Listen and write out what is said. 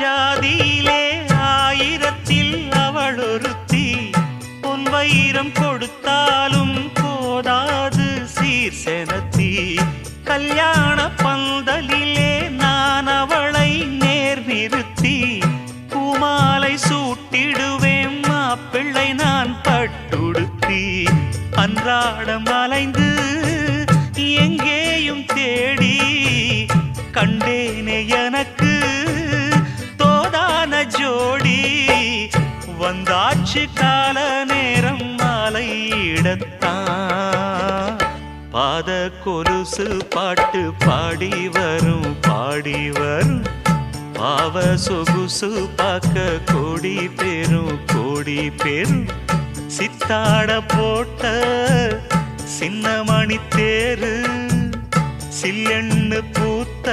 ஜாதியிலே ஆயிரத்தில் அவள் ஒருத்தி பொன் வைரம் கொடுத்தாலும் போதாது சீர் செனத்தி கல்யாண பந்தலிலே நான் அவளை நேர் நிறுத்தி பூமாலை சூட்டிடுவேன் மாப்பிள்ளை நான் பட்டுடுத்தி அன்றாடம் அலைந்து எங்கேயும் தேடி கண்டேனே எனக்கு தோதான ஜோடி வந்தாச்சு கால நேரம் மாலையிடத்தான் பாத கொலுசு பாட்டு பாடி வரும் பாவ சொகுசு பார்க்க கோடி பேரும் சித்தாட போட்ட சின்ன மணி தேரு சில்லெண்ணு பூத்த